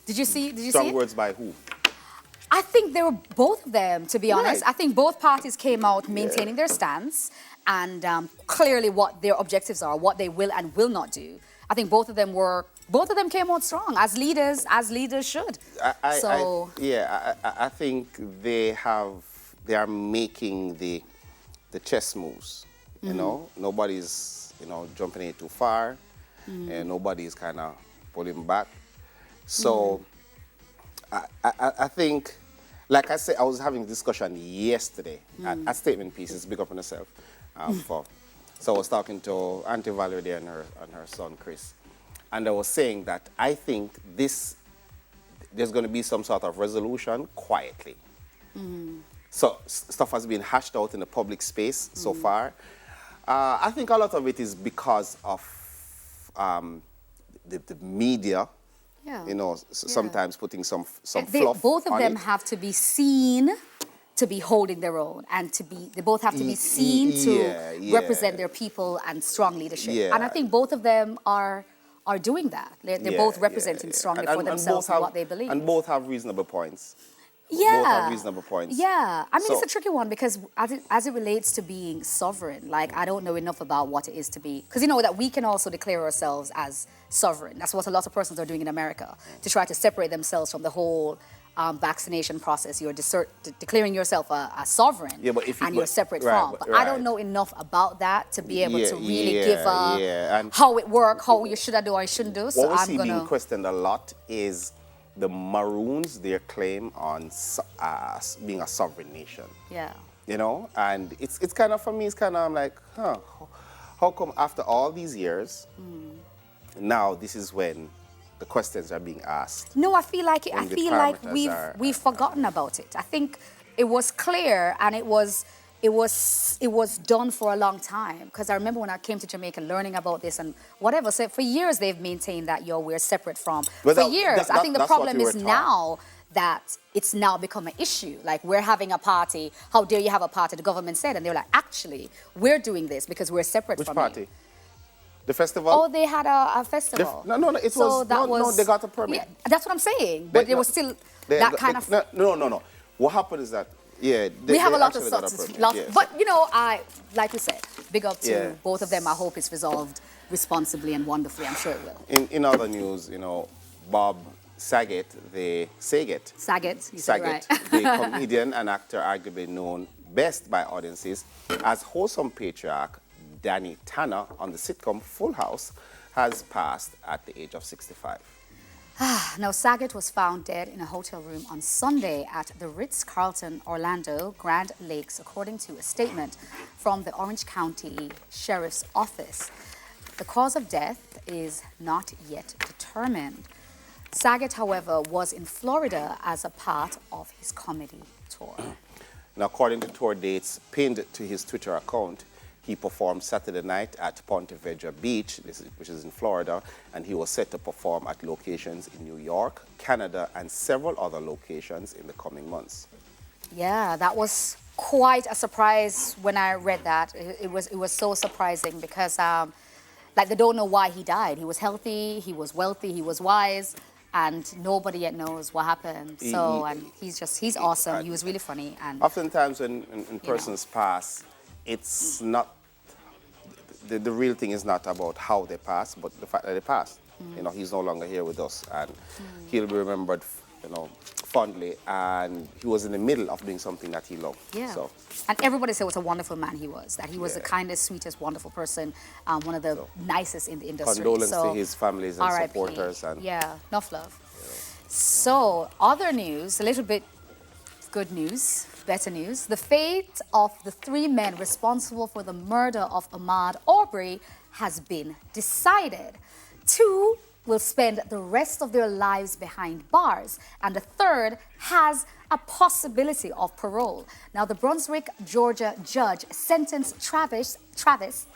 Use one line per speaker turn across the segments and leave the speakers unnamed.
Did you see
Strong
it?
words by who?
I think they were both of them, to be honest.
Right.
I think both parties came out maintaining their stance and clearly what their objectives are, what they will and will not do. I think both of them came out strong as leaders should.
I think they are making the chess moves. You know, nobody's jumping in too far, and nobody's kind of pulling back. So I think, like I said, I was having a discussion yesterday at Statement Pieces, big up on yourself. So I was talking to Auntie Valerie and her son Chris, and I was saying that I think there's going to be some sort of resolution quietly. So stuff has been hashed out in the public space so far. I think a lot of it is because of the media.
Yeah.
Sometimes putting some fluff
both of
on
them
it.
have to be seen to be holding their own, and they both have to be seen to represent their people and strong leadership.
Yeah.
And I think both of them are doing that. They're both representing strongly for themselves and what they believe.
And both have reasonable points.
Yeah.
Both have reasonable points.
Yeah. I mean, it's a tricky one because as it relates to being sovereign, like, I don't know enough about what it is to be, because that we can also declare ourselves as sovereign. That's what a lot of persons are doing in America, to try to separate themselves from the whole vaccination process. You're declaring yourself a sovereign, and you're separate from. But I don't know enough about that to be able to really give how it works, how you should do or you shouldn't do. So
what we see being questioned a lot is the Maroons, their claim on being a sovereign nation.
Yeah.
And it's kind of, for me, it's kind of, I'm like, how come after all these years, now this is when the questions are being asked?
No, I feel like we've forgotten about it. I think it was clear, and it was done for a long time. Because I remember when I came to Jamaica learning about this and whatever. So for years they've maintained that we're separate from. I think the problem is now that it's now become an issue. Like, we're having a party. How dare you have a party? The government said, and they were like, actually, we're doing this because we're separate from you.
Which party? The festival?
Oh, they had a festival.
No, they got a permit.
Yeah, that's what I'm saying. But there was still that kind of...
No. What happened is that,
we have a lot of substance.
Yes.
But, like you said, big up to both of them. I hope it's resolved responsibly and wonderfully. I'm sure it will.
In other news, Bob Saget, the comedian and actor arguably known best by audiences as wholesome patriarch Danny Tanner on the sitcom Full House, has passed at the age of 65.
Now, Saget was found dead in a hotel room on Sunday at the Ritz-Carlton Orlando Grand Lakes, according to a statement from the Orange County Sheriff's Office. The cause of death is not yet determined. Saget, however, was in Florida as a part of his comedy tour.
Now, according to tour dates pinned to his Twitter account, he performed Saturday night at Ponte Vedra Beach, which is in Florida, and he was set to perform at locations in New York, Canada, and several other locations in the coming months.
Yeah, that was quite a surprise when I read that. It was so surprising because, they don't know why he died. He was healthy, he was wealthy, he was wise, and nobody yet knows what happened. So, and he's awesome. He was really funny. And
oftentimes when persons pass, it's not, the real thing is not about how they pass, but the fact that they passed. He's no longer here with us, and he'll be remembered, fondly, and he was in the middle of doing something that he loved.
Yeah.
So.
And everybody said what a wonderful man he was, that he was the kindest, sweetest, wonderful person, one of the nicest in the industry.
Condolences to his families and
R.I.P.
supporters. And
enough love. So, other news, a little bit good news. Better news. The fate of the 3 men responsible for the murder of Ahmaud Arbery has been decided. 2 will spend the rest of their lives behind bars, and the 3rd has a possibility of parole. Now, the Brunswick, Georgia judge sentenced Travis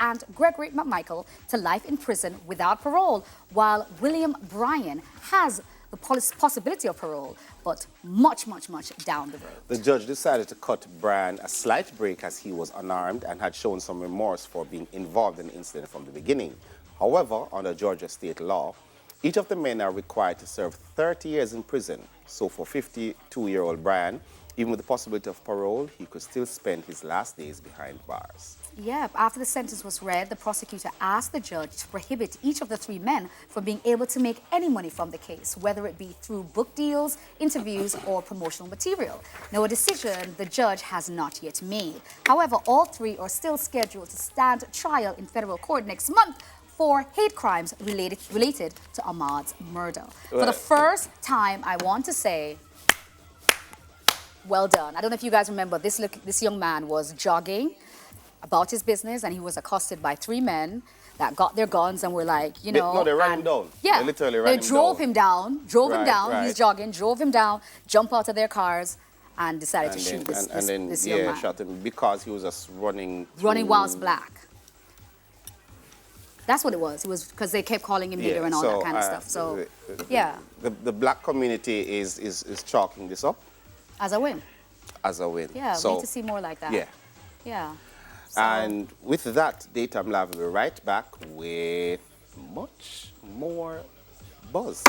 and Gregory McMichael to life in prison without parole, while William Bryan has the possibility of parole, but much, much, much down the road.
The judge decided to cut Bryan a slight break as he was unarmed and had shown some remorse for being involved in the incident from the beginning. However, under Georgia state law, Each of the men are required to serve 30 years in prison. So for 52-year-old Brian, even with the possibility of parole, he could still spend his last days behind bars.
Yeah, after the sentence was read, the prosecutor asked the judge to prohibit each of the three men from being able to make any money from the case, whether it be through book deals, interviews, or promotional material. Now, a decision the judge has not yet made. However, all three are still scheduled to stand trial in federal court next month for hate crimes related to Ahmaud's murder. For the first time, I want to say, well done. I don't know if you guys remember, this young man was jogging about his business, and he was accosted by three men that got their guns and were like, you know...
No, they ran him down.
Yeah.
They literally ran him down.
They drove him down,
Right.
he's jogging, drove him down, jumped out of their cars, and decided to shoot this young man.
Shot him because he was just running
Running whilst black. That's what it was. It was because they kept calling him nigger and all that kind of stuff. So, yeah.
The black community is chalking this up
As a win.
as a win.
Yeah,
so,
we need to see more like that.
Yeah.
Yeah. So,
And with that, Datam Lab will be right back with much more buzz.